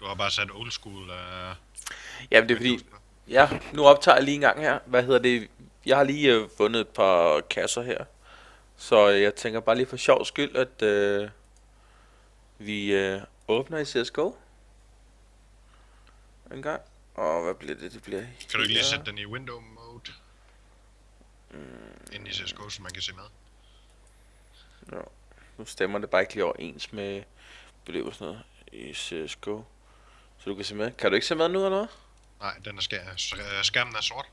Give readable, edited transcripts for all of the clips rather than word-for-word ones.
Du har bare sat old school Jamen det er fordi, ja, nu optager jeg lige en gang her. Hvad hedder det? Jeg har lige vundet et par kasser her. Så jeg tænker bare lige for sjov skyld, at vi åbner i CSGO en gang. Og hvad bliver det? Det bliver Kan du ikke lige sætte den i window mode? Ind i CSGO, så man kan se med. Ja. Nu stemmer det bare ikke lige overens med beløb og sådan noget i CSGO. Så du kan se med. Kan du ikke se med nu eller hvad? Nej, den er skærmen er sort.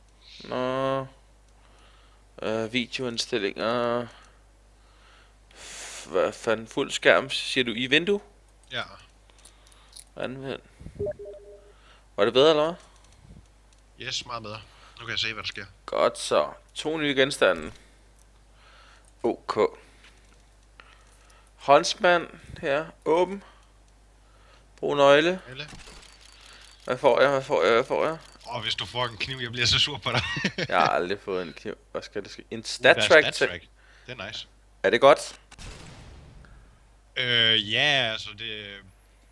Nå. Videoindstillinger. Hvad fanden? Fuld skærm, siger du i vindue? Ja. Anvend. Var det bedre eller hvad? Yes, meget bedre. Nu kan jeg se, hvad der sker. Godt så. 2 nye genstande. OK. Håndspand her. Åben. Brug nøgle. Alle. Hvad får jeg? Hvis du får en kniv, jeg bliver så sur på dig. Jeg har aldrig fået en kniv. Hvad skal det ske? En stat track. Det er nice. Er det godt? Ja, altså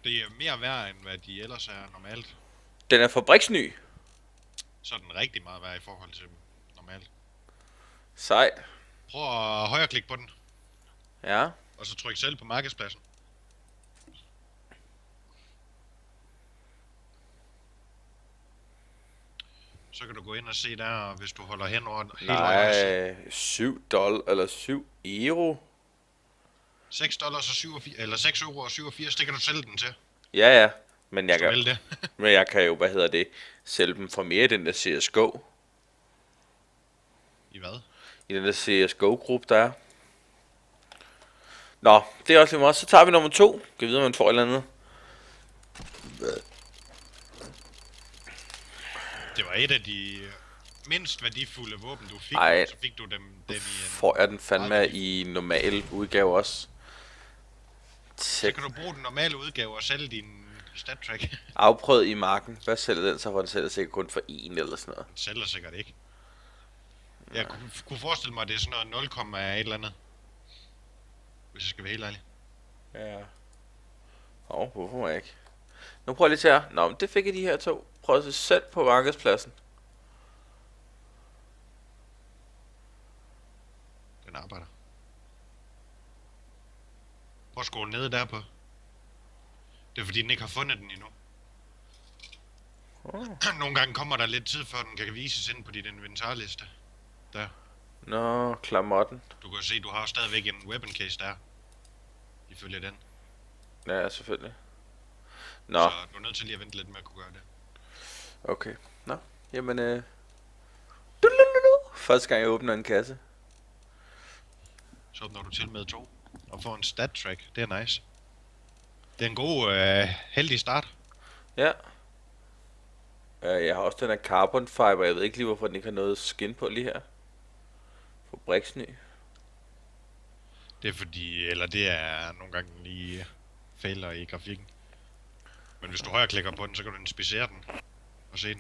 det er mere værd, end hvad de ellers er normalt. Den er fabriksny. Så er den rigtig meget værd i forhold til normalt. Sejt. Prøv at højreklikke på den, Ja. og så tryk selv på markedspladsen. Så kan du gå ind og se der, hvis du holder hen over hele Nej, $7 eller 7 euro. $6 og 87, eller 6 euro og 87, det kan du sælge den til. Ja. Men jeg Hvis du kan, vil det. men jeg kan jo, sælge dem for mere i den der CSGO. I hvad? I den der CSGO-gruppe, der er. Nå, det er også lige meget. Så tager vi nummer 2. Kan vi vide, om man får et eller andet. Det var et af de mindst værdifulde våben, du fik. Ej. Så fik du den i en... Får jeg den fandme i normal udgave også. Så kan du bruge den normale udgave og sælge din stat track. Afprøvet i marken. Hvad sælger den så? For den sælger sikkert kun for 1 eller sådan noget. Den sælger sikkert ikke. Jeg kunne forestille mig, at det er sådan noget 0, et eller andet. Hvis jeg skal være helt ærlig. Ja. Hvorfor må jeg ikke? Nu prøver jeg lige til her. Nå, men det fik jeg de her 2. Prøv at se selv på markedspladsen. Den arbejder. Prøv at skåle ned derpå. Det er fordi, den ikke har fundet den endnu. Nogle gange kommer der lidt tid, før den kan vises ind på dit inventarliste. Der. Nå, klamotten. Du kan se, du har stadigvæk en weapon case der. Ifølge den. Ja, selvfølgelig. Nå, Så du er nødt til lige at vente lidt med at kunne gøre det. okay. Nå, jamen første gang jeg åbner en kasse. Så opnår du til med 2. Og får en stat track. Det er nice. Det er en god, heldig start. Ja. Jeg har også den her carbon fiber. Jeg ved ikke lige, hvorfor den ikke har noget skin på lige her. Fabriksny. Det er fordi, eller det er nogle gange lige fejler i grafikken. Men hvis du højreklikker på den, så kan du inspicere den og se den.